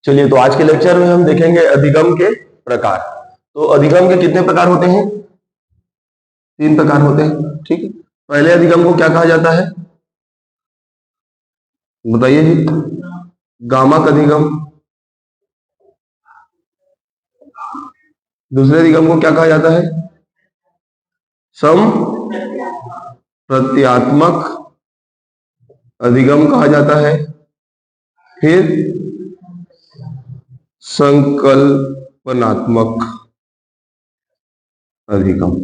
चलिए, तो आज के लेक्चर में हम देखेंगे अधिगम के प्रकार। तो अधिगम के कितने प्रकार होते हैं? 3 प्रकार होते हैं। ठीक है, पहले अधिगम को क्या कहा जाता है, बताइए जी? गामक अधिगम। दूसरे अधिगम को क्या कहा जाता है? सम प्रत्यात्मक अधिगम कहा जाता है। फिर संकल्पनात्मक अधिगम।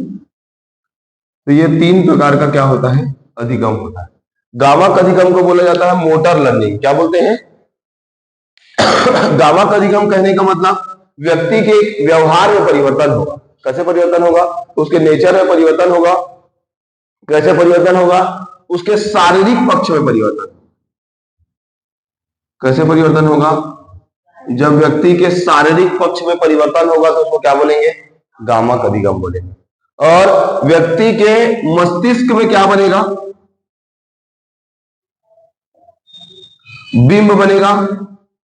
तो ये 3 प्रकार का क्या होता है? अधिगम होता है। गामक अधिगम को बोला जाता है मोटर लर्निंग। क्या बोलते हैं? गामक अधिगम कहने का मतलब व्यक्ति के व्यवहार में परिवर्तन होगा। कैसे परिवर्तन होगा? उसके नेचर में परिवर्तन होगा। कैसे परिवर्तन होगा? उसके शारीरिक पक्ष में परिवर्तन। कैसे परिवर्तन होगा? जब व्यक्ति के शारीरिक पक्ष में परिवर्तन होगा तो उसको क्या बोलेंगे? गामक अधिगम बोलेंगे। और व्यक्ति के मस्तिष्क में क्या बनेगा? बिंब बनेगा,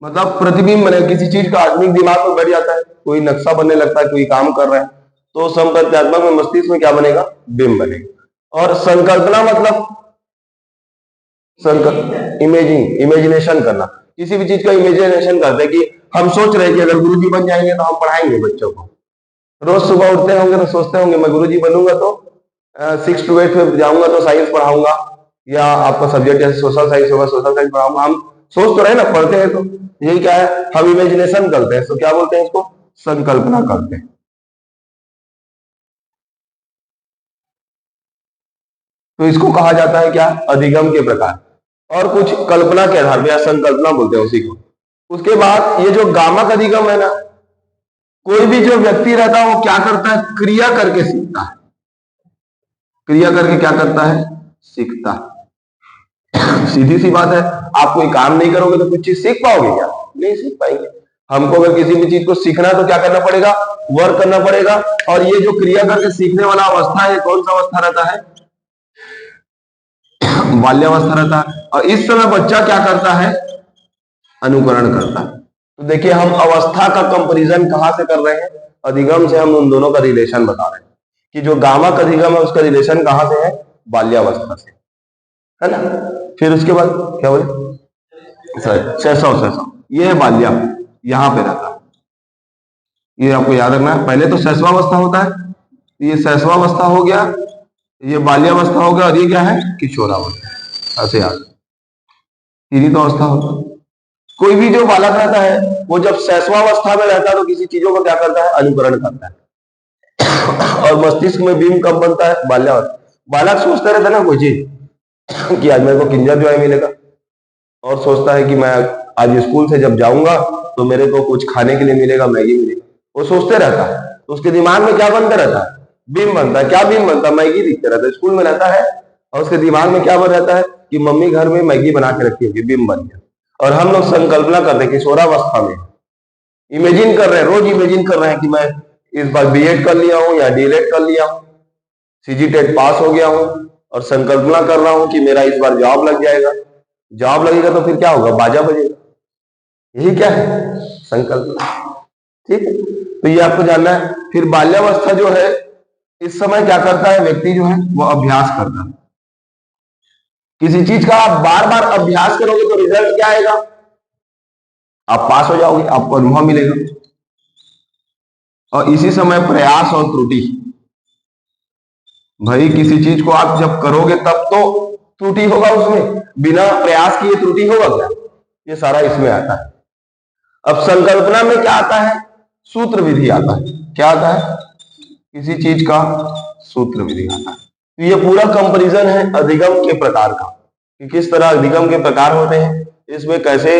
मतलब प्रतिबिंब बनेगा। किसी चीज का आदमी दिमाग में बैठ जाता है, कोई नक्शा बनने लगता है, कोई काम कर रहा है, तो संप्रत्यात्मक में मस्तिष्क में क्या बनेगा? बिंब बनेगा। और संकल्पना मतलब इमेजिनेशन करना। किसी भी चीज का इमेजिनेशन करते हैं कि हम सोच रहे हैं कि अगर गुरुजी बन जाएंगे तो हम पढ़ाएंगे बच्चों को। रोज सुबह उठते होंगे तो सोचते होंगे मैं गुरुजी बनूंगा तो 6 to 8 में जाऊंगा तो साइंस पढ़ाऊंगा, या आपका सब्जेक्ट जैसे सोशल साइंस होगा सोशल साइंस पढ़ाऊंगा। हम सोच तो रहे ना, पढ़ते हैं तो यही क्या है, हम इमेजिनेशन करते हैं। तो क्या बोलते हैं इसको? संकल्पना करते हैं। तो इसको कहा जाता है क्या? अधिगम के प्रकार। और कुछ कल्पना के आधार पर या संकल्पना बोलते हैं उसी को। उसके बाद ये जो गामक अधिगम है ना, कोई भी जो व्यक्ति रहता है वो क्या करता है? क्रिया करके सीखता है। क्रिया करके क्या करता है? सीखता है। सीधी सी बात है, आप कोई काम नहीं करोगे तो कुछ चीज सीख पाओगे क्या? नहीं सीख पाएंगे। हमको अगर किसी भी चीज को सीखना है तो क्या करना पड़ेगा? वर्क करना पड़ेगा। और ये जो क्रिया करके सीखने वाला अवस्था है, कौन सा अवस्था रहता है? बाल्यावस्था रहता है। और इस समय बच्चा क्या करता है? अनुकरण करता है। तो देखिए, हम अवस्था का कंपैरिजन कहां से कर रहे हैं? अधिगम से। हम उन दोनों का रिलेशन बता रहे हैं कि जो गामक अधिगम है उसका रिलेशन कहां से है? बाल्यावस्था से, है ना। फिर उसके बाद क्या बोले? शैशव। ये है बाल्या, यहां पे रहता है। ये आपको याद रखना है। पहले तो शैशवावस्था होता है, ये शैशवावस्था हो गया, ये बाल्यावस्था हो गया, और ये क्या है? किशोरावस्था। ऐसे याद, तीन ही तो अवस्था होता है। कोई भी जो बालक रहता है वो जब शैशवावस्था में रहता है तो किसी चीजों का क्या करता है? अनुकरण करता है। और मस्तिष्क में बीम कब बनता है? बाल्यावस्था। बालक सोचता रहता है ना कोई चीज कि आज मेरे को किंजर जो है मिलेगा, और सोचता है कि मैं आज स्कूल से जब जाऊंगा तो मेरे को कुछ खाने के लिए मिलेगा, मैगी मिलेगा। वो सोचते रहता है, तो उसके दिमाग में क्या बनता रहता है? बिंब बनता है। क्या बिंब बनता है? मैगी दिखते रहता है। स्कूल में रहता है और उसके दिमाग में क्या बन रहता है कि मम्मी घर में मैगी बना के रखी होगी, बिंब बन गया। और हम लोग संकल्पना करते हैं किशोरावस्था में, इमेजिन कर रहे हैं, रोज इमेजिन कर रहे हैं कि मैं इस बार बीएड कर लिया हूं या डीएलएड कर लिया हूं, सीजी टेट पास हो गया हूं, और संकल्पना कर रहा हूं कि मेरा इस बार जॉब लग जाएगा। जॉब लगेगा तो फिर क्या होगा? बाजा बजेगा। यही क्या है? संकल्पना। ठीक है, तो ये आपको जानना है। फिर बाल्यावस्था जो है, इस समय क्या करता है व्यक्ति जो है वो अभ्यास करता है। किसी चीज का आप बार बार अभ्यास करोगे तो रिजल्ट क्या आएगा? आप पास हो जाओगे, आपको अनुभव मिलेगा। और इसी समय प्रयास और त्रुटि, भाई किसी चीज को आप जब करोगे तब तो त्रुटि होगा उसमें, बिना प्रयास किए त्रुटि होगा क्या? ये सारा इसमें आता है। अब संकल्पना में क्या आता है? सूत्र विधि आता है। क्या आता है? किसी चीज का सूत्र विधि आता है। तो ये पूरा कंपैरिजन है अधिगम के प्रकार का, कि किस तरह अधिगम के प्रकार होते हैं, इसमें कैसे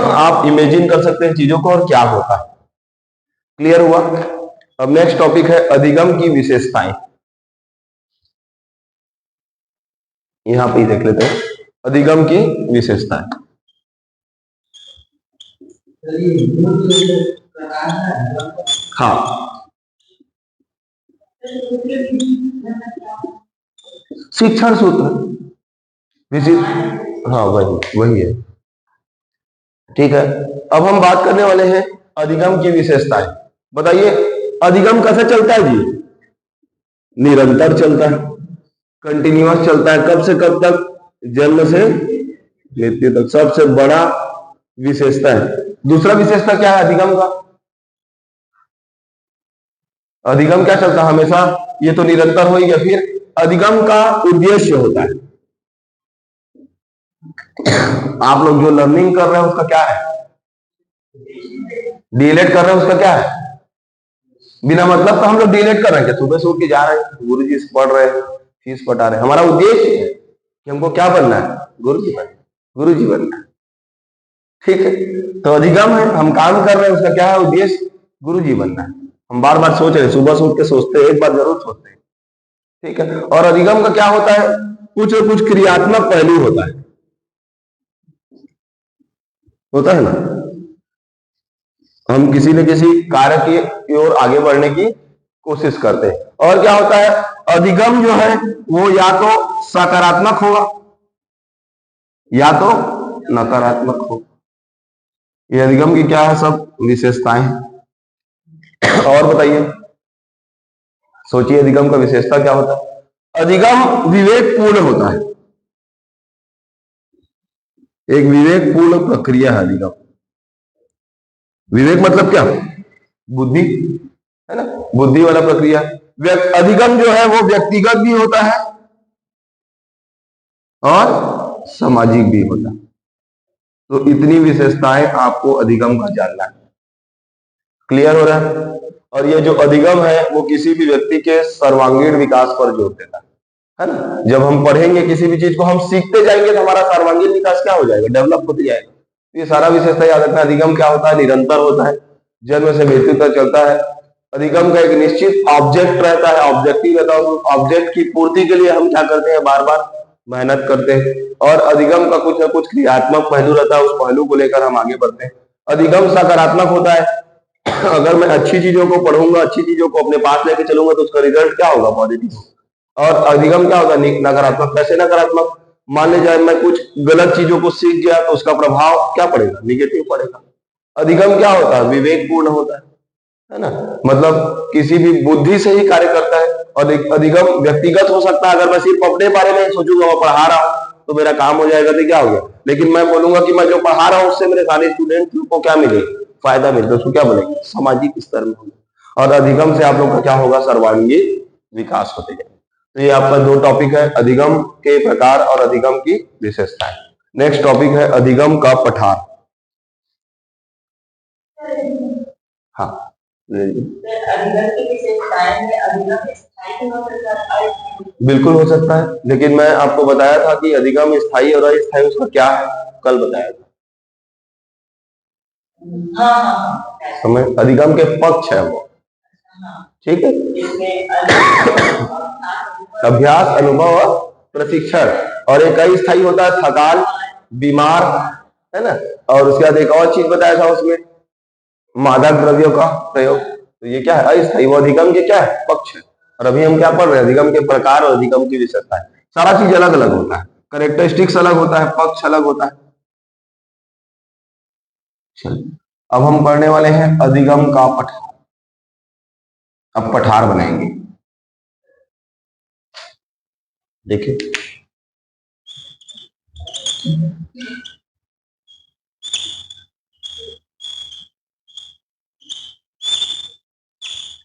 आप इमेजिन कर सकते हैं चीजों को और क्या होता है। क्लियर हुआ? अब नेक्स्ट टॉपिक है अधिगम की विशेषताएं। यहां पे ही देख लेते हैं अधिगम की विशेषताएं। हाँ, शिक्षण सूत्र विशिष्ट, हाँ वही है। ठीक है, अब हम बात करने वाले हैं अधिगम की विशेषताएं। बताइए, अधिगम कैसे चलता है जी? निरंतर चलता है, कंटिन्यूअस चलता है। कब से कब तक? जन्म से मृत्यु तक। सबसे बड़ा विशेषता है। दूसरा विशेषता क्या है अधिगम का? अधिगम क्या चलता है हमेशा? ये तो निरंतर हो ही गया। फिर अधिगम का उद्देश्य होता है, आप लोग जो लर्निंग कर रहे हैं उसका क्या है? डीलेट कर रहे हैं उसका क्या है? बिना मतलब तो हम लोग डीलेट कर रहे हैं, सुबह से उठ के जा रहे हैं, गुरु जी से पढ़ रहे हैं, फीस पटा रहे हैं। हमारा उद्देश्य है कि हमको क्या बनना है? गुरु जी बनना, गुरु जी बनना है। ठीक है, तो अधिगम है, हम काम कर रहे हैं, उसका क्या है उद्देश्य? गुरु जी बनना है। हम बार बार सोच रहे हैं, सुबह से उठ के सोचते हैं, एक बार जरूर सोचते हैं। ठीक है, और अधिगम का क्या होता है? कुछ न कुछ क्रियात्मक पहलू होता है ना। हम किसी न किसी कार्य की ओर आगे बढ़ने की कोशिश करते हैं। और क्या होता है? अधिगम जो है वो या तो सकारात्मक होगा या तो नकारात्मक होगा। ये अधिगम की क्या है सब विशेषताएं हैं। और बताइए, सोचिए अधिगम का विशेषता क्या होता है? अधिगम विवेकपूर्ण होता है, एक विवेकपूर्ण प्रक्रिया है अधिगम। विवेक मतलब क्या? बुद्धि, है ना, बुद्धि वाला प्रक्रिया। अधिगम जो है वो व्यक्तिगत भी होता है और सामाजिक भी होता है। तो इतनी विशेषताएं आपको अधिगम का जानना है। क्लियर हो रहा है? और ये जो अधिगम है वो किसी भी व्यक्ति के सर्वांगीण विकास पर जोर देता है ना। जब हम पढ़ेंगे किसी भी चीज को, हम सीखते जाएंगे तो हमारा सर्वांगीण विकास क्या हो जाएगा? डेवलप होते जाएगा। ये सारा विशेषता याद रखना। अधिगम क्या होता है? निरंतर होता है, जन्म से मृत्यु तक चलता है। अधिगम का एक निश्चित ऑब्जेक्ट रहता है, ऑब्जेक्टिव रहता है। ऑब्जेक्ट की पूर्ति के लिए हम क्या करते हैं? बार बार मेहनत करते हैं। और अधिगम का कुछ ना कुछ क्रियात्मक पहलू रहता है, उस पहलू को लेकर हम आगे बढ़ते हैं। अधिगम सकारात्मक होता है। अगर मैं अच्छी चीजों को पढ़ूंगा, अच्छी चीजों को अपने पास लेके चलूंगा तो उसका रिजल्ट क्या होगा? पॉजिटिव। और अधिगम क्या होगा? नकारात्मक। कैसे नकारात्मक? मान लीजिए मैं कुछ गलत चीजों को सीख गया तो उसका प्रभाव क्या पड़ेगा? निगेटिव पड़ेगा। अधिगम क्या होता है? विवेकपूर्ण होता है ना, मतलब किसी भी बुद्धि से ही कार्य करता है। और अधिगम व्यक्तिगत हो सकता है। अगर मैं सिर्फ अपने बारे में सोचूंगा, मैं पढ़ा रहा हूं तो मेरा काम हो जाएगा तो क्या हो गया। लेकिन मैं बोलूंगा कि मैं जो पढ़ा रहा हूं उससे मेरे सारे स्टूडेंट को क्या मिलेगा? फायदा मिलता है। उसको क्या बोलेंगे? सामाजिक स्तर में होगा। और अधिगम से आप लोग का क्या होगा? सर्वांगीण विकास होते जाएगा। तो ये आपका दो टॉपिक है, अधिगम के प्रकार और अधिगम की विशेषताएं। नेक्स्ट टॉपिक है अधिगम का पठार। हाँ, बिल्कुल हो सकता है, लेकिन मैं आपको बताया था कि अधिगम स्थायी और अस्थायी उसका क्या है, कल बताया था। समय अधिगम के पक्ष है वो। ठीक है, अभ्यास, अनुभव और प्रशिक्षण। और एक अस्थायी होता है थकान, बीमार, है ना। और उसके बाद एक और चीज बताया था उसमें, मादक द्रव्यों का प्रयोग। तो ये क्या है? अस्थायी। वो अधिगम के क्या है? पक्ष है। और अभी हम क्या पढ़ रहे हैं? अधिगम के प्रकार और अधिगम की विशेषताएं। सारा चीज अलग अलग होता है, करेक्टरिस्टिक्स अलग होता है, पक्ष अलग होता है। चलिए, अब हम पढ़ने वाले हैं अधिगम का पठार। अब पठार बनाएंगे, देखिए।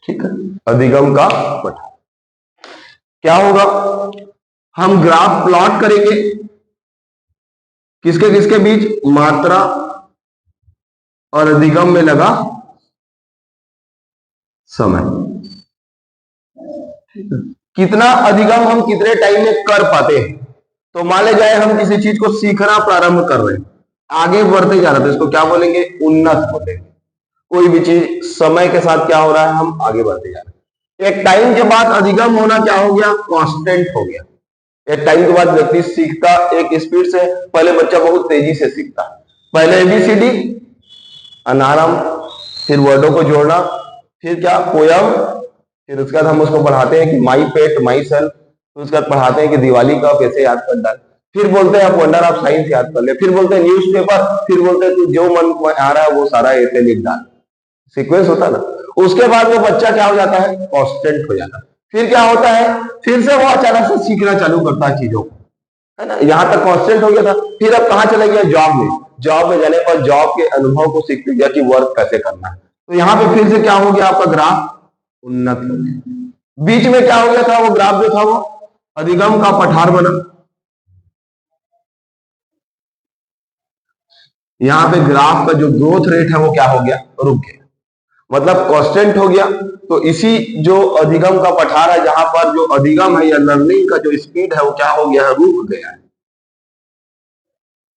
ठीक है, अधिगम का पठार क्या होगा? हम ग्राफ प्लॉट करेंगे, किसके किसके बीच? मात्रा और अधिगम में लगा समय। कितना अधिगम हम कितने टाइम में कर पाते हैं। तो मान ले जाए हम किसी चीज को सीखना प्रारंभ कर रहे हैं, आगे बढ़ते जा रहे हैं, तो इसको क्या बोलेंगे? उन्नत बोलेंगे। कोई भी चीज समय के साथ क्या हो रहा है? हम आगे बढ़ते जा रहे हैं। एक टाइम के बाद अधिगम होना क्या हो गया? कांस्टेंट हो गया। एक टाइम के बाद व्यक्ति सीखता एक स्पीड से। पहले बच्चा बहुत तेजी से सीखता, पहले एबीसीडी, अनारम, फिर वर्डों को जोड़ना, फिर क्या? पोयम, फिर उसके बाद हम उसको पढ़ाते हैं कि माई पेट माई सेल्फ, फिर उसके बाद पढ़ाते हैं कि दिवाली का कैसे याद कर डाल। फिर बोलते हैं आप वंडर ऑफ साइंस याद कर ले, फिर बोलते हैं न्यूज़पेपर, फिर बोलते हैं तू जो मन को आ रहा है वो सारा ऐसे लिख डाल। सीक्वेंस होता ना। उसके बाद वो बच्चा क्या हो जाता है, कॉन्स्टेंट हो जाता है। फिर क्या होता है, फिर से वो अचानक से सीखना चालू करता है चीजों को, है ना। यहां तक कॉन्स्टेंट हो गया था, फिर अब कहां चले गया, जॉब में। जॉब में जाने पर जॉब के अनुभव को सीखते गया कि वर्क कैसे करना है। तो यहाँ पे फिर से क्या हो गया, आपका ग्राफ उन्नत हो गया। बीच में क्या हो गया था, वो ग्राफ जो था वो अधिगम का पठार बना। यहाँ पे ग्राफ का जो ग्रोथ रेट है वो क्या हो गया, रुक गया, मतलब कांस्टेंट हो गया। तो इसी जो अधिगम का पठार है, जहां पर जो अधिगम है या लर्निंग का जो स्पीड है वो क्या हो गया है, रुक गया है।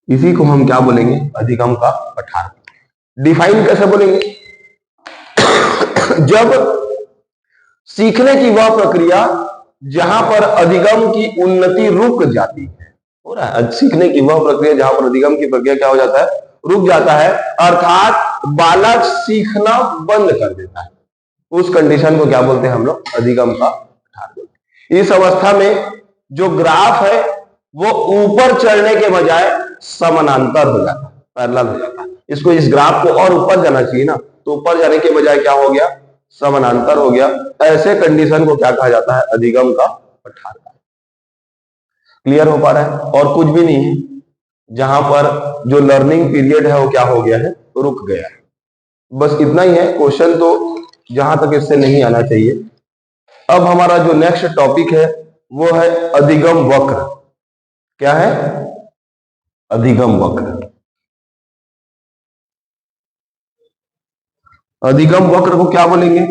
इसी को हम क्या बोलेंगे, अधिगम का पठार। डिफाइन कैसे बोलेंगे, जब सीखने की वह प्रक्रिया जहां पर अधिगम की उन्नति रुक जाती है, हो रहा है, सीखने की वह प्रक्रिया जहां पर अधिगम की प्रक्रिया क्या हो जाता है, रुक जाता है, अर्थात बालक सीखना बंद कर देता है। उस कंडीशन को क्या बोलते हैं हम लोग, अधिगम का पठार बोलते हैं। इस अवस्था में जो ग्राफ है वो ऊपर चढ़ने के बजाय समानांतर हो जाता है, पैरेलल हो जाता है। इसको, इस ग्राफ को और ऊपर जाना चाहिए ना, तो ऊपर जाने के बजाय क्या हो गया, समानांतर हो गया। ऐसे कंडीशन को क्या कहा जाता है, अधिगम का पठार। क्लियर हो पा रहा है, और कुछ भी नहीं है, जहां पर जो लर्निंग पीरियड है वो क्या हो गया है, रुक गया है। बस इतना ही है। क्वेश्चन तो जहां तक इससे नहीं आना चाहिए। अब हमारा जो नेक्स्ट टॉपिक है वो है अधिगम वक्र। क्या है, अधिगम वक्र। अधिगम वक्र को क्या बोलेंगे,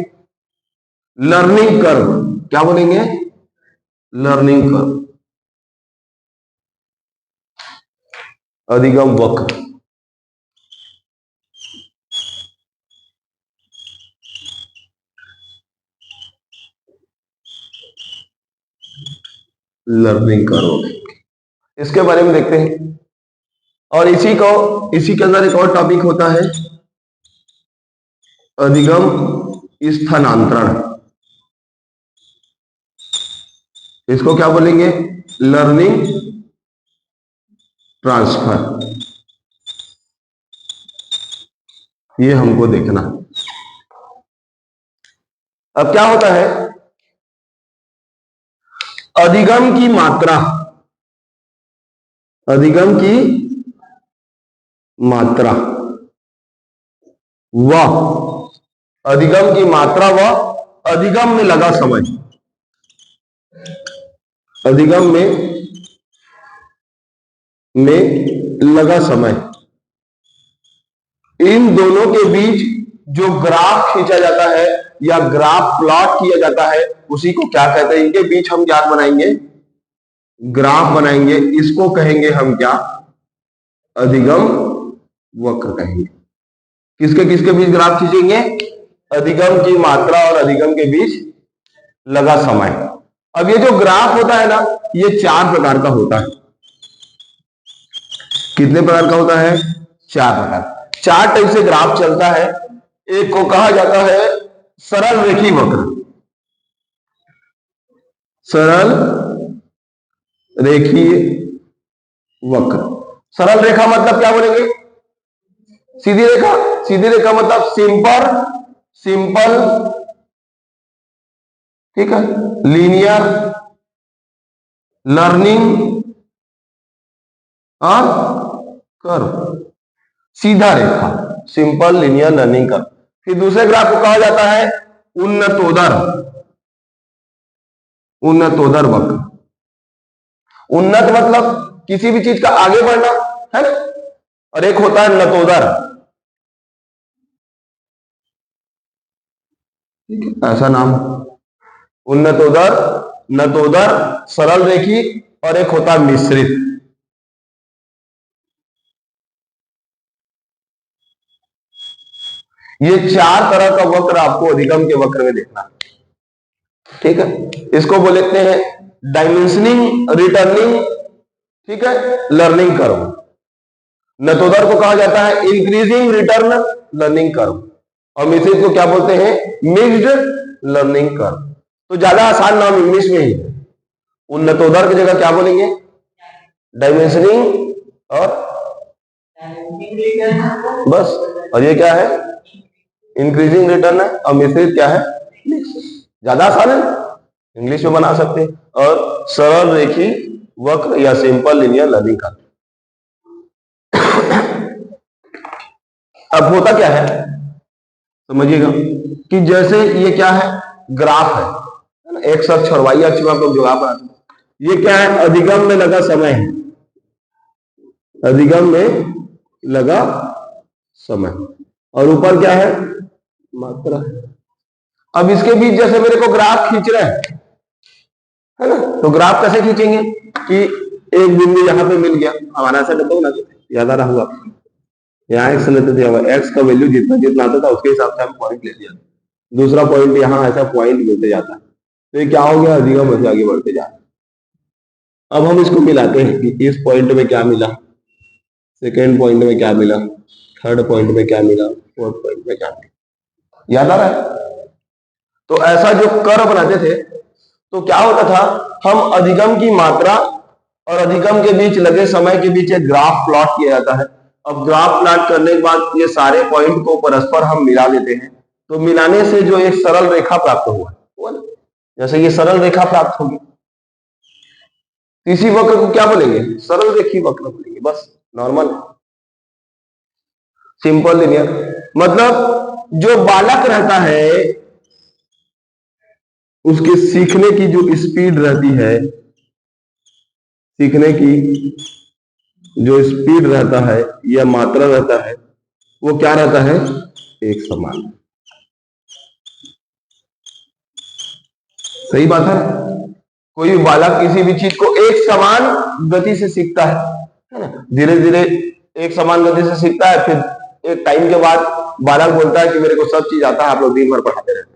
लर्निंग कर्व। क्या बोलेंगे, लर्निंग कर्व, अधिगम वक्र। लर्निंग कर्व, इसके बारे में देखते हैं। और इसी के अंदर एक और टॉपिक होता है अधिगम स्थानांतरण। इसको क्या बोलेंगे, लर्निंग ट्रांसफर। ये हमको देखना। अब क्या होता है, अधिगम की मात्रा, अधिगम की मात्रा व अधिगम की मात्रा व अधिगम में लगा समय, अधिगम में लगा समय, इन दोनों के बीच जो ग्राफ खींचा जाता है या ग्राफ प्लॉट किया जाता है उसी को क्या कहते हैं, इनके बीच हम क्या बनाएंगे, ग्राफ बनाएंगे। इसको कहेंगे हम क्या, अधिगम वक्र कहेंगे। किसके किसके बीच ग्राफ खींचेंगे, अधिगम की मात्रा और अधिगम के बीच लगा समय। अब ये जो ग्राफ होता है ना, ये 4 प्रकार का होता है। कितने प्रकार का होता है, 4 प्रकार। 4 टाइप से ग्राफ चलता है। एक को कहा जाता है सरल रेखी वक्र। सरल रेखीय वक्र, सरल रेखा मतलब क्या बोलेंगे, सीधी रेखा। सीधी रेखा मतलब सिंपल, ठीक है, लीनियर, लर्निंग और कर्व। सीधा रेखा, सिंपल, लीनियर, लर्निंग कर्व। फिर दूसरे ग्राफ को कहा जाता है उन्नतोदर वक्र। उन्नत मतलब किसी भी चीज का आगे बढ़ना, है ना, और एक होता है नतोदर, ऐसा नाम। उन्नतोदर, नतोदर, सरल रेखी, और एक होता है मिश्रित। ये 4 तरह का वक्र आपको अधिगम के वक्र में देखना, ठीक है। इसको बोलते हैं डायमेंशनिंग, रिटर्निंग, ठीक है, लर्निंग कर्व। नतोदर को कहा जाता है इंक्रीजिंग रिटर्न लर्निंग कर्व, और मिश्रित को क्या बोलते हैं, मिक्स्ड लर्निंग कर्व। तो ज्यादा आसान नाम इंग्लिश में ही है। उन्नतोदर की जगह क्या बोलेंगे, डायमेंशनिंग और बस। और ये क्या है? इंक्रीजिंग रिटर्न है। और मिश्रित क्या है? ज्यादा आसान है, इंग्लिश में बना सकते हैं। और सरल रेखी वक्र या सिंपल लिनियर लर्निंग का। अब होता क्या है समझिएगा कि जैसे ये क्या है? ग्राफ है ना, एक्स अक्ष और वाई अक्ष में आप लोग जो आप बनाते हैं, ये क्या है? अधिगम में लगा समय है, अधिगम में लगा समय। और ऊपर क्या है? मात्रा। अब इसके बीच जैसे मेरे को ग्राफ खींच रहे हैं, है ना, तो ग्राफ कैसे खींचेंगे कि एक बिंदु यहां पे मिल गया, हमारा ऐसा बताओ ना, याद आ रहा होगा, यहाँ एक्स लेते थे, एक्स का वैल्यू जितना जितना आता था उसके हिसाब से हम पॉइंट ले लिया, दूसरा पॉइंट यहाँ ऐसा पॉइंट मिलते जाता है। तो ये क्या हो गया? अधिगम से आगे बढ़ते जाता है। अब हम इसको मिलाते हैं कि इस पॉइंट में क्या मिला, सेकेंड पॉइंट में क्या मिला, थर्ड पॉइंट में क्या मिला, फोर्थ पॉइंट में क्या मिला। याद आ रहा है? तो ऐसा जो कर्व बनाते थे तो क्या होता था, हम अधिगम की मात्रा और अधिगम के बीच लगे समय के बीच एक ग्राफ प्लॉट किया जाता है। अब ग्राफ प्लॉट करने के बाद ये सारे पॉइंट को परस्पर हम मिला लेते हैं, तो मिलाने से जो एक सरल रेखा प्राप्त हुआ, जैसे ये सरल रेखा प्राप्त होगी, इसी वक्र को क्या बोलेंगे? सरल रेखी वक्र बोलेंगे। बस नॉर्मल सिंपल लिनियर। मतलब जो बालक रहता है उसके सीखने की जो स्पीड रहती है, सीखने की जो स्पीड रहता है या मात्रा रहता है, वो क्या रहता है? एक समान। सही बात है। कोई भी बालक किसी भी चीज को एक समान गति से सीखता है ना, धीरे धीरे एक समान गति से सीखता है। फिर एक टाइम के बाद बालक बोलता है कि मेरे को सब चीज आता है, आप लोग दिन भर पढ़ाते रहते हैं।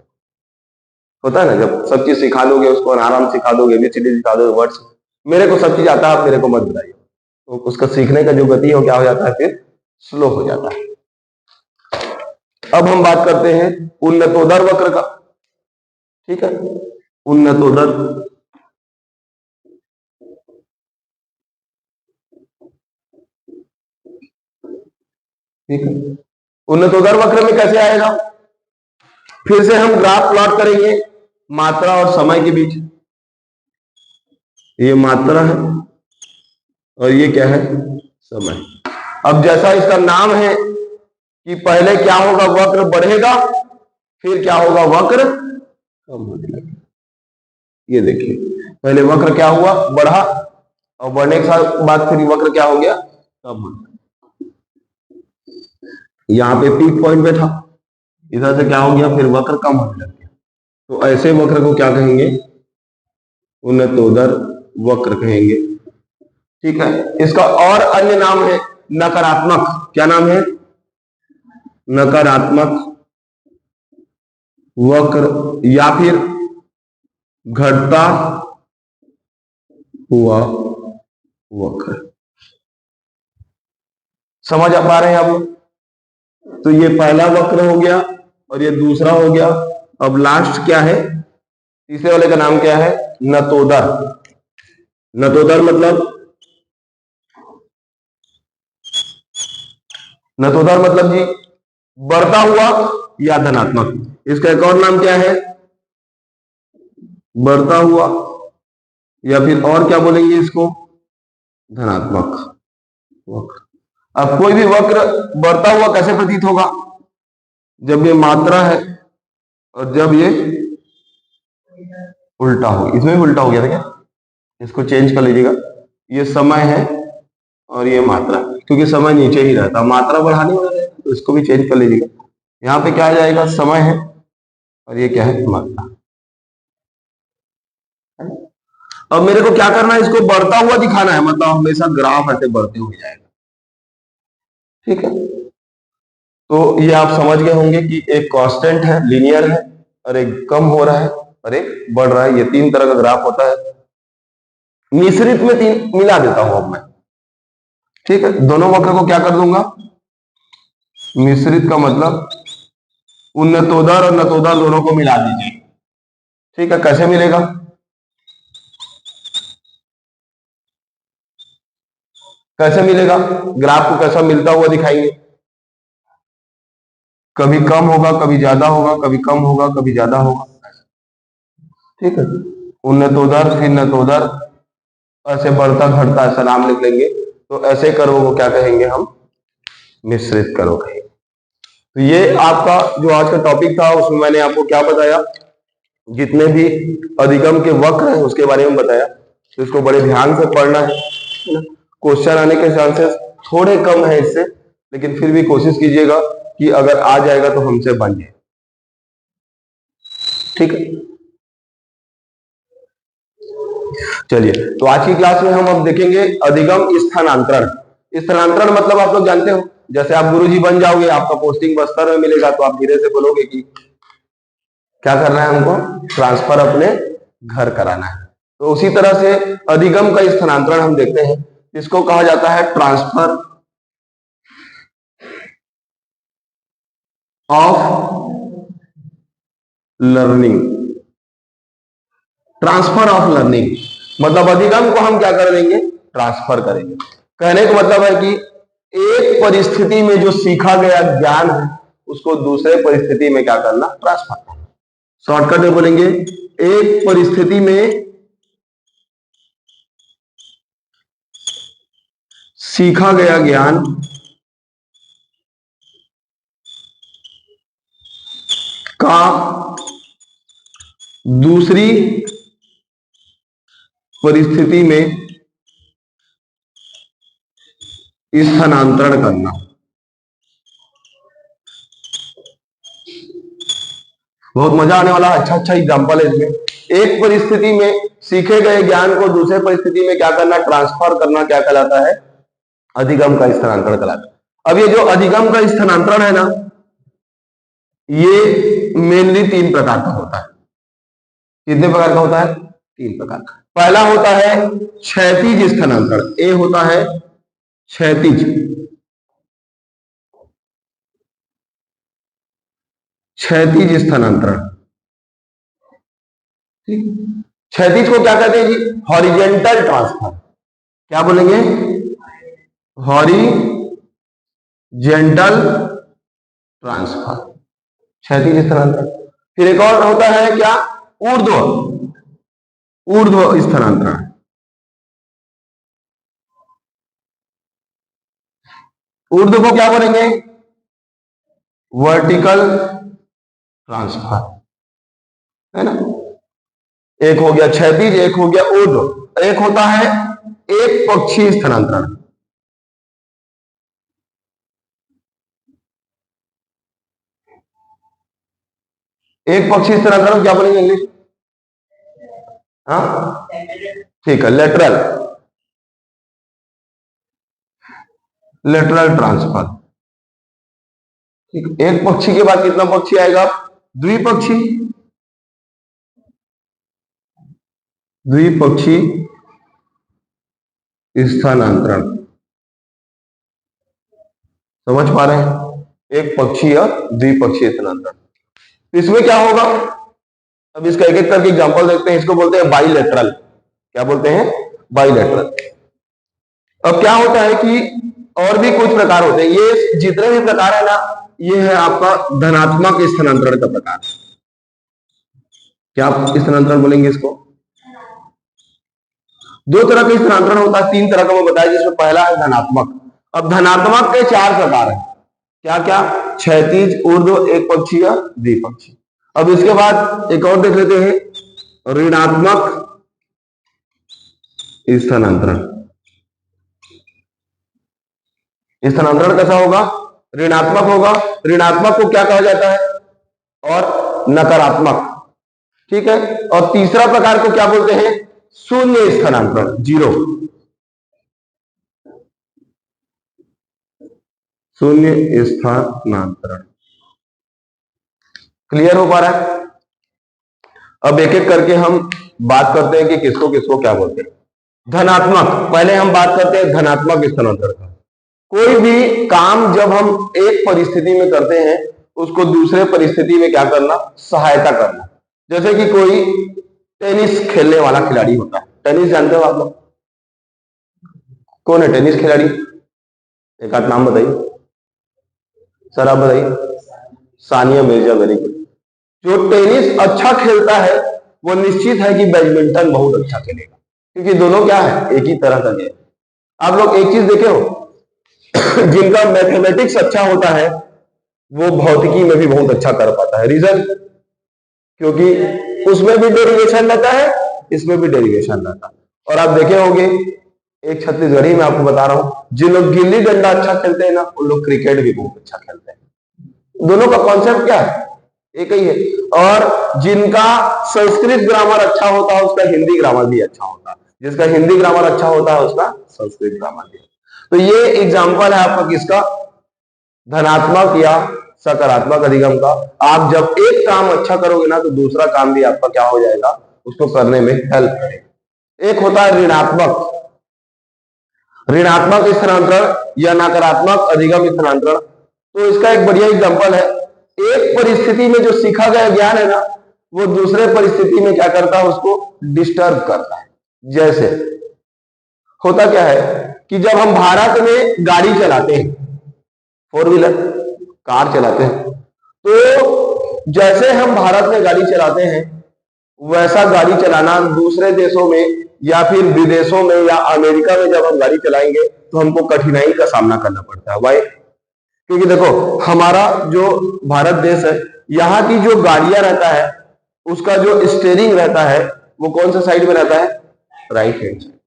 होता है ना, जब सब चीज सिखा दोगे उसको, आराम सिखा दोगे, ABCD सिखा दोगे, वर्ड्स, मेरे को सब चीज आता है, आप मेरे को मत बताइए, तो उसका सीखने का जो गति है वो क्या हो जाता है? फिर स्लो हो जाता है। अब हम बात करते हैं उन्नतोदर वक्र का। ठीक है, उन्नतोदर। ठीक है, उन्नतोदर वक्र में कैसे आएगा? फिर से हम ग्राफ प्लॉट करेंगे मात्रा और समय के बीच। ये मात्रा है और ये क्या है? समय। अब जैसा इसका नाम है कि पहले क्या होगा? वक्र बढ़ेगा, फिर क्या होगा? वक्र कम होने लगेगा। ये देखिए, पहले वक्र क्या हुआ? बढ़ा, और बढ़ने के बाद फिर वक्र क्या हो गया? कम हो गया। यहाँ पे पीक पॉइंट पे था, इधर से क्या हो गया? फिर वक्र कम होने लग गया। तो ऐसे वक्र को क्या कहेंगे? उन्नतोदर वक्र कहेंगे। ठीक है, इसका और अन्य नाम है नकारात्मक। क्या नाम है? नकारात्मक वक्र या फिर घटता हुआ वक्र। समझ आ पा रहे हैं आप? तो ये पहला वक्र हो गया और ये दूसरा हो गया। अब लास्ट क्या है? तीसरे वाले का नाम क्या है? नतोदर। नतोदर मतलब, नतोदर मतलब जी बढ़ता हुआ या धनात्मक। इसका एक और नाम क्या है? बढ़ता हुआ, या फिर और क्या बोलेंगे इसको? धनात्मक वक्र। अब कोई भी वक्र बढ़ता हुआ कैसे प्रतीत होगा? जब ये मात्रा है और जब ये उल्टा हो। इसमें भी उल्टा हो गया था क्या? इसको चेंज कर लीजिएगा। ये समय है और ये मात्रा, क्योंकि समय नीचे ही रहता, मात्रा बढ़ानी हो रहा है तो इसको भी चेंज कर लीजिएगा। यहाँ पे क्या आ जाएगा? समय है और ये क्या है? मात्रा। अब मेरे को क्या करना है? इसको बढ़ता हुआ दिखाना है, मतलब हमेशा ग्राफ ऐसे बढ़ते हुए जाएगा। ठीक है, तो ये आप समझ गए होंगे कि एक कांस्टेंट है, लीनियर है, और एक कम हो रहा है और एक बढ़ रहा है। ये तीन तरह का ग्राफ होता है। मिश्रित में तीन मिला देता हूं अब मैं। ठीक है, दोनों वक्र को क्या कर दूंगा? मिश्रित का मतलब उन्नतोदर और नतोदर दोनों को मिला दीजिए। ठीक है, कैसे मिलेगा? कैसे मिलेगा, ग्राफ को कैसा मिलता हुआ दिखाएंगे, कभी कम होगा कभी ज्यादा होगा, कभी कम होगा कभी ज्यादा होगा, ठीक है। उन्नतोदर फिर नतोदर, ऐसे बढ़ता घटता ऐसा नाम लिख लेंगे। तो ऐसे कर्व को क्या कहेंगे हम, मिश्रित कर्व कहेंगे। तो ये आपका जो आज का टॉपिक था उसमें मैंने आपको क्या बताया, जितने भी अधिगम के वक्र हैं उसके बारे में बताया। तो इसको बड़े ध्यान से पढ़ना है ना। क्वेश्चन आने के चांसेस थोड़े कम है इससे, लेकिन फिर भी कोशिश कीजिएगा कि अगर आ जाएगा तो हमसे बन जाए, ठीक है। चलिए, तो आज की क्लास में हम अब देखेंगे अधिगम स्थानांतरण। स्थानांतरण मतलब आप लोग जानते हो, जैसे आप गुरुजी बन जाओगे, आपका पोस्टिंग बस्तर में मिलेगा, तो आप धीरे से बोलोगे कि क्या करना है हमको, ट्रांसफर अपने घर कराना है। तो उसी तरह से अधिगम का स्थानांतरण हम देखते हैं, इसको कहा जाता है transfer of learning. Transfer of learning मतलब अधिगम को हम क्या कर देंगे, ट्रांसफर करेंगे। कहने का मतलब है कि एक परिस्थिति में जो सीखा गया ज्ञान है उसको दूसरे परिस्थिति में क्या करना, ट्रांसफर करना। शॉर्टकट में बोलेंगे, एक परिस्थिति में सीखा गया ज्ञान का दूसरी परिस्थिति में स्थानांतरण करना। बहुत मजा आने वाला, अच्छा एग्जांपल है इसमें। एक परिस्थिति में सीखे गए ज्ञान को दूसरे परिस्थिति में क्या करना, ट्रांसफर करना, क्या कहलाता है, अधिगम का स्थानांतरण कहलाता है। अब ये जो अधिगम का स्थानांतरण है ना, ये मेनली 3 प्रकार का होता है। कितने प्रकार का होता है, 3 प्रकार का। पहला होता है क्षैतिज स्थानांतरण, ए होता है क्षैतिज, क्षैतिज स्थानांतरण, ठीक। क्षैतिज को क्या कहते हैं जी, हॉरिजेंटल ट्रांसफर। क्या बोलेंगे, हॉरिजेंटल ट्रांसफर, क्षैतिज स्थानांतरण। फिर एक और होता है क्या, ऊर्ध्व स्थानांतरण। ऊर्ध्व को क्या बोलेंगे, वर्टिकल ट्रांसफर, है ना। एक हो गया क्षैतिज, एक हो गया ऊर्ध्व। एक होता है एक पक्षीय स्थानांतरण। एक पक्षीय स्थानांतरण क्या बोलेंगे इंग्लिश, हाँ ठीक है, लेटरल ट्रांसफर, ठीक। एक पक्षी के बाद कितना पक्षी आएगा, द्विपक्षी, द्विपक्षी स्थानांतरण। समझ पा रहे हैं, एक पक्षीय द्विपक्षीय स्थानांतरण। इसमें क्या होगा, अब इसका एक एक करके एग्जांपल देखते हैं। इसको बोलते हैं बाइलेटरल। क्या बोलते हैं, बाइलेटरल। अब क्या होता है कि और भी कुछ प्रकार होते हैं, ये जितने भी प्रकार है ना, ये है आपका धनात्मक स्थानांतरण का प्रकार। क्या स्थानांतरण बोलेंगे इसको, 2 तरह का स्थानांतरण होता है, 3 तरह का मैं बताया, जिसमें पहला है धनात्मक। अब धनात्मक के 4 प्रकार है, क्या क्या, क्षैतिज, ऊर्ध्व, एक पक्षीय, द्विपक्षीय। अब इसके बाद एक और देख लेते हैं, ऋणात्मक स्थानांतरण। स्थानांतरण कैसा होगा, ऋणात्मक होगा। ऋणात्मक को क्या कहा जाता है, और नकारात्मक, ठीक है। और तीसरा प्रकार को क्या बोलते हैं, शून्य स्थानांतरण, 0, शून्य स्थानांतरण। क्लियर हो पा रहा है। अब एक एक करके हम बात करते हैं कि किसको किसको क्या बोलते हैं। धनात्मक, पहले हम बात करते हैं धनात्मक स्थानांतरण का। कोई भी काम जब हम एक परिस्थिति में करते हैं, उसको दूसरे परिस्थिति में क्या करना, सहायता करना। जैसे कि कोई टेनिस खेलने वाला खिलाड़ी होता है, टेनिस जानते हो आप लोग, कौन है टेनिस खिलाड़ी? एक आध नाम बताइए सर, आप बताइए। Sania Mirza, very good. जो टेनिस अच्छा खेलता है वो निश्चित है कि बैडमिंटन बहुत अच्छा खेलेगा, क्योंकि दोनों क्या है, एक ही तरह का गेम। आप लोग एक चीज देखे हो जिनका मैथमेटिक्स अच्छा होता है वो भौतिकी में भी बहुत अच्छा कर पाता है। रीजन, क्योंकि उसमें भी डेरिवेशन रहता है, इसमें भी डेरिवेशन रहता है। और आप देखे होंगे, एक छत्तीसगढ़ी में आपको बता रहा हूं, जिन लोग गिल्ली डंडा अच्छा खेलते हैं ना, उन लोग क्रिकेट भी बहुत अच्छा खेलते हैं। दोनों का कॉन्सेप्ट क्या है, एक ही है। और जिनका संस्कृत ग्रामर अच्छा होता है उसका हिंदी ग्रामर भी अच्छा होता है, जिसका हिंदी ग्रामर अच्छा होता है उसका संस्कृत ग्रामर भी। तो ये एग्जाम्पल है आपका किसका, धनात्मक या सकारात्मक अधिगम का। आप जब एक काम अच्छा करोगे ना तो दूसरा काम भी आपका क्या हो जाएगा, उसको करने में हेल्प करेगा। एक होता है ऋणात्मक, ऋणात्मक स्थानांतरण या नकारात्मक अधिगम स्थानांतरण। तो इसका एक बढ़िया एग्जांपल है, एक परिस्थिति में जो सीखा गया ज्ञान है ना, वो दूसरे परिस्थिति में क्या करता है, उसको डिस्टर्ब करता है। जैसे होता क्या है कि जब हम भारत में गाड़ी चलाते हैं, फोर व्हीलर कार चलाते हैं, तो जैसे हम भारत में गाड़ी चलाते हैं वैसा गाड़ी चलाना दूसरे देशों में या फिर विदेशों में या अमेरिका में जब हम गाड़ी चलाएंगे तो हमको कठिनाई का सामना करना पड़ता है। वाई? क्योंकि देखो, हमारा जो भारत देश है, यहाँ की जो गाड़ियां रहता है उसका जो स्टीयरिंग रहता है वो कौन सा साइड में रहता है, राइट हैंड साइड।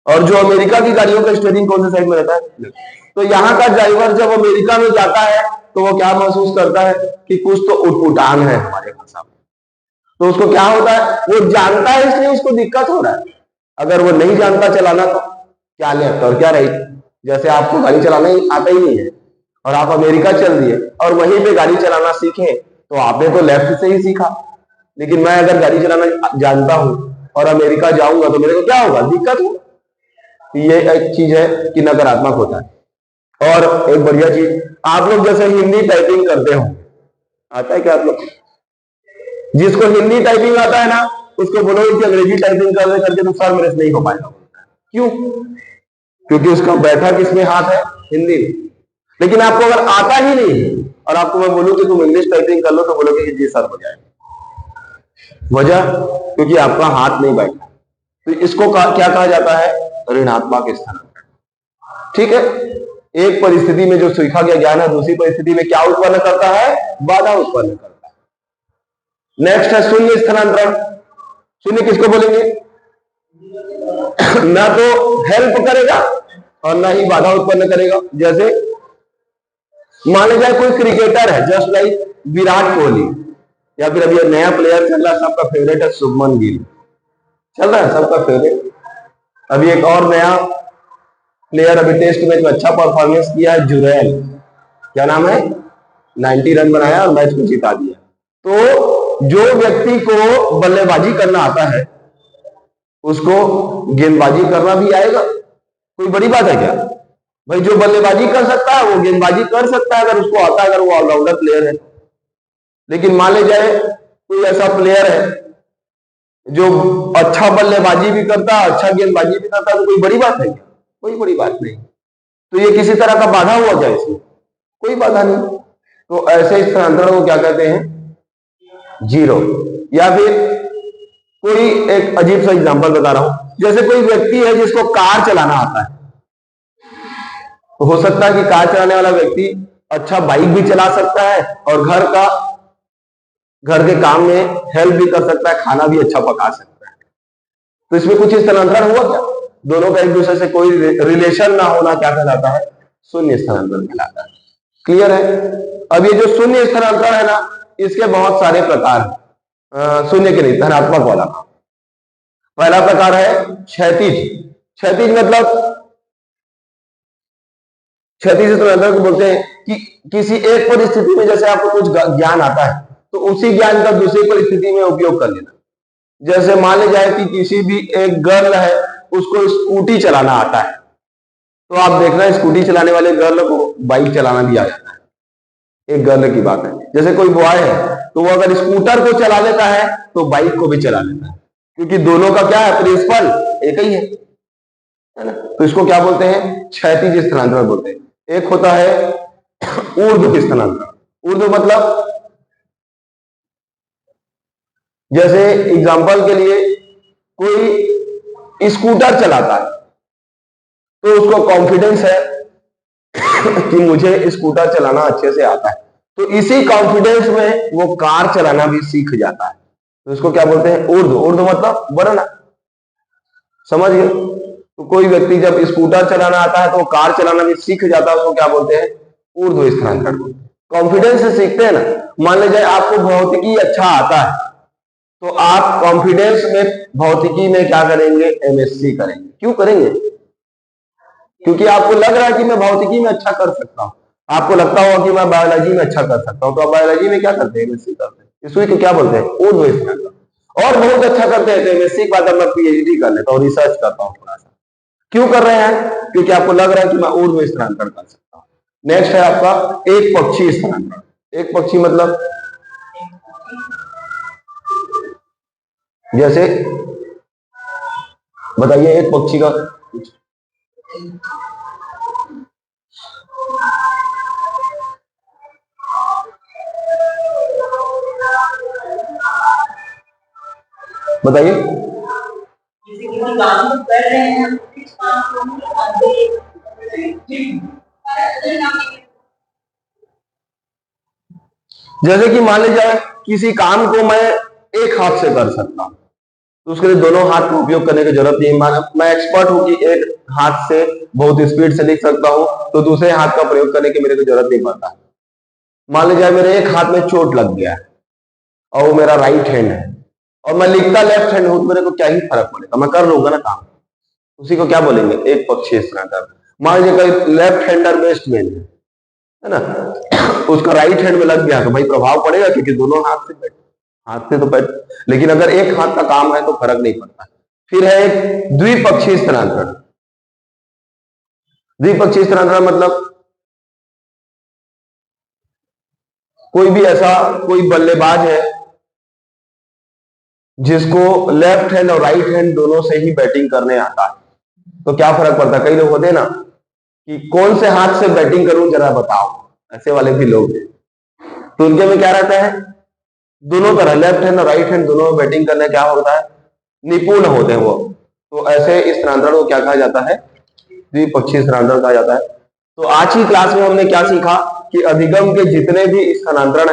और जो अमेरिका की गाड़ियों का स्टीयरिंग कौन सा साइड में रहता है। तो यहाँ का ड्राइवर जब अमेरिका में जाता है तो वो क्या महसूस करता है कि कुछ तो उटपुटान है हमारे भाषा में। तो उसको क्या होता है, वो जानता है इसलिए उसको दिक्कत हो रहा है। अगर वो नहीं जानता चलाना तो क्या लेफ्ट और क्या राइट। जैसे आपको गाड़ी चलाना आता ही नहीं है और आप अमेरिका चल दिए और वहीं पे गाड़ी चलाना सीखे, तो आपने तो लेफ्ट से ही सीखा। लेकिन मैं अगर गाड़ी चलाना जानता हूं और अमेरिका जाऊंगा तो मेरे को क्या होगा, दिक्कत होगा। ये एक चीज है कि नकारात्मक होता है। और एक बढ़िया चीज, आप लोग जैसे हिंदी टाइपिंग करते हो, आता है क्या आप लोग? जिसको हिंदी टाइपिंग आता है ना उसको बोलो कि अंग्रेजी टाइपिंग करके तो सर मेरे से नहीं हो पाएगा। क्यों? क्योंकि उसका बैठा किसमें हाथ है, हिंदी में। लेकिन आपको अगर आता ही नहीं है और आपको मैं बोलूं कि तुम इंग्लिश टाइपिंग कर लो तो बोलोगे कि जी सर हो जाएगा। वजह, क्योंकि आपका हाथ नहीं बैठा। तो इसको क्या कहा जाता है, ऋणात्मक स्थानांतरण। ठीक है, एक परिस्थिति में जो सीखा गया ज्ञान है दूसरी परिस्थिति में क्या उत्पन्न करता है, बाधा उत्पन्न करता है। नेक्स्ट है शून्य स्थानांतरण। शून्य किसको बोलेंगे, ना तो हेल्प करेगा और ना ही बाधा उत्पन्न करेगा। जैसे मान लीजिए कोई क्रिकेटर है, जस्ट लाइक विराट कोहली, या फिर अभी नया प्लेयर चल रहा है, सबका फेवरेट है शुभमन गिल, चल रहा है सबका फेवरेट। अभी एक और नया प्लेयर अभी टेस्ट मैच में अच्छा परफॉर्मेंस किया है, जुरैल, क्या नाम है, 90 रन बनाया और मैच को जिता दिया। तो जो व्यक्ति को बल्लेबाजी करना आता है उसको गेंदबाजी करना भी आएगा। कोई बड़ी बात है क्या भाई, जो बल्लेबाजी कर सकता है वो गेंदबाजी कर सकता है अगर उसको आता है, अगर वो ऑलराउंडर प्लेयर है। लेकिन मान ले जाए कोई ऐसा प्लेयर है जो अच्छा बल्लेबाजी भी करता है, अच्छा गेंदबाजी भी करता है, तो कोई बड़ी बात है क्या, कोई बड़ी बात नहीं। तो ये किसी तरह का बाधा हुआ क्या इसमें, कोई बाधा नहीं। तो ऐसे स्थानांतरण को क्या कहते हैं, जीरो। या फिर कोई एक अजीब सा एग्जांपल बता रहा हूं, जैसे कोई व्यक्ति है जिसको कार चलाना आता है, तो हो सकता है कि कार चलाने वाला व्यक्ति अच्छा बाइक भी चला सकता है और घर के काम में हेल्प भी कर सकता है, खाना भी अच्छा पका सकता है। तो इसमें कुछ स्थानांतरण हुआ क्या, दोनों का एक दूसरे से कोई रिलेशन ना होना क्या कहलाता है, शून्य स्थानांतरण कहलाता है। क्लियर है? अब ये जो शून्य स्थानांतरण है ना, इसके बहुत सारे प्रकार हैं। शून्य के नहीं, धनात्मक वाला। पहला प्रकार है क्षैतिज। क्षैतिज मतलब, क्षैतिज स्थानांतरण को बोलते हैं कि किसी एक परिस्थिति में जैसे आपको कुछ ज्ञान आता है तो उसी ज्ञान का दूसरी परिस्थिति में उपयोग कर लेना। जैसे मान ले जाए कि किसी भी एक गर्ल है, उसको स्कूटी चलाना आता है, तो आप देखना स्कूटी चलाने वाले गर्ल को बाइक चलाना भी आ जाता है। एक गर्ल की बात है। जैसे कोई बॉय है तो वो अगर स्कूटर को चला लेता है तो बाइक को भी चला लेता है, क्योंकि दोनों का क्या है, प्रिंसिपल एक ही है। है ना। तो इसको क्या बोलते हैं? क्षैतिज स्थानांतरण बोलते हैं। एक होता है ऊर्ध्व स्थानांतरण। ऊर्ध्व मतलब जैसे एग्जांपल के लिए कोई स्कूटर चलाता है तो उसको कॉन्फिडेंस है कि मुझे स्कूटर चलाना अच्छे से आता है, तो इसी कॉन्फिडेंस में वो कार चलाना भी सीख जाता है। तो इसको क्या बोलते हैं? ऊर्ध्व। ऊर्ध्व मतलब बढ़ना, समझ गए। तो कोई व्यक्ति जब स्कूटर चलाना आता है तो वो कार चलाना भी सीख जाता है, उसको क्या बोलते हैं? ऊर्ध्व स्थानांतरण बोलते हैं। कॉन्फिडेंस से सीखते हैं ना। मान लीजिए आपको भौतिकी अच्छा आता है तो आप कॉन्फिडेंस में भौतिकी में क्या करेंगे? एमएससी करेंगे। क्यों करेंगे? क्योंकि आपको लग रहा है कि मैं भौतिकी में अच्छा कर सकता हूं। आपको लगता होगा कि मैं बायोलॉजी में अच्छा कर सकता हूं, तो आप बायोलॉजी में क्या करते हैं? एमएससी करते हैं। इसी को क्या बोलते हैं? ऊर्ध्व स्थानांतरण। और बहुत अच्छा करते हैं तो एमएससी के बाद मैं पीएचडी कर लेता हूँ, रिसर्च करता हूँ थोड़ा सा। क्यों कर रहे हैं? क्योंकि आपको लग रहा है कि मैं ऊर्ध्व स्थानांतरण कर सकता हूँ। नेक्स्ट है आपका एक पक्षी स्थानांतरण। एक पक्षी मतलब जैसे बताइए एक पक्षी का। बताइए। जैसे कि मान लीजिए किसी काम को मैं एक हाथ से कर सकता हूं तो उसके लिए दोनों हाथ का उपयोग करने की जरूरत नहीं है। मैं एक्सपर्ट हूं कि एक हाथ से बहुत स्पीड से लिख सकता हूं तो दूसरे हाथ का प्रयोग करने की मेरे को जरूरत नहीं पड़ता। मान लीजिए मेरे एक हाथ में चोट लग गया है और वो मेरा राइट हैंड है और मैं लिखता लेफ्ट हैंड हूं तो मेरे को क्या ही फर्क पड़ेगा, मैं कर लूंगा ना काम। उसी को क्या बोलेंगे? एक पक्षीय स्थानांतरण। मान लीजिए कोई लेफ्ट हैंडर बेस्टमैन है ना, उसका राइट हैंड में लग गया तो भाई प्रभाव पड़ेगा क्योंकि दोनों हाथ से तो बैठ। लेकिन अगर एक हाथ का काम है तो फर्क नहीं पड़ता। फिर है एक द्विपक्षीय स्थानांतरण। द्विपक्षीय स्थानांतरण मतलब कोई भी ऐसा कोई बल्लेबाज है जिसको लेफ्ट हैंड और राइट हैंड दोनों से ही बैटिंग करने आता है तो क्या फर्क पड़ता है? कई लोग होते हैं ना कि कौन से हाथ से बैटिंग करूं जरा बताओ, ऐसे वाले भी लोग हैं। तो उनके में क्या रहता है? दोनों तरह लेफ्ट हैंड और राइट हैंड दोनों में बैटिंग करने क्या होता है? निपुण होते हैं वो। तो ऐसे इस स्थानांतरण को क्या कहा जाता है? द्विपक्षीय स्थानांतरण कहा जाता है। तो आज की क्लास में हमने क्या सीखा कि अधिगम के जितने भी स्थानांतरण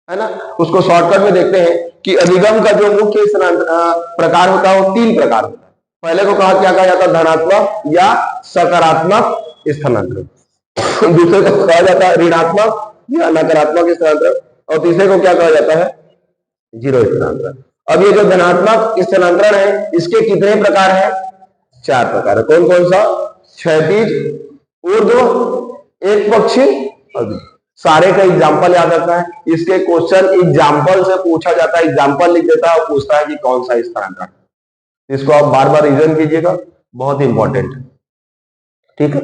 है ना, उसको शॉर्टकट में देखते हैं कि अधिगम का जो मुख्य प्रकार होता है वो 3 प्रकार होता है। पहले को क्या कहा जाता है? धनात्मक या सकारात्मक स्थानांतरण। दूसरे को कहा जाता है ऋणात्मक या नकारात्मक स्थानांतरण और तीसरे को क्या कहा जाता है? जीरो स्थानांतरण। अब ये जो धनात्मक स्थानांतरण है इसके कितने प्रकार हैं? 4 प्रकार है। कौन कौन सा? क्षैतिज, ऊर्ध्व, एक पक्षी और सारे का एग्जाम्पल याद रखना है। इसके क्वेश्चन एग्जाम्पल से पूछा जाता है, एग्जाम्पल लिख देता है और पूछता है कि कौन सा स्थानांतरण। इसको आप बार बार रिवीजन कीजिएगा, बहुत इंपॉर्टेंट है। ठीक है।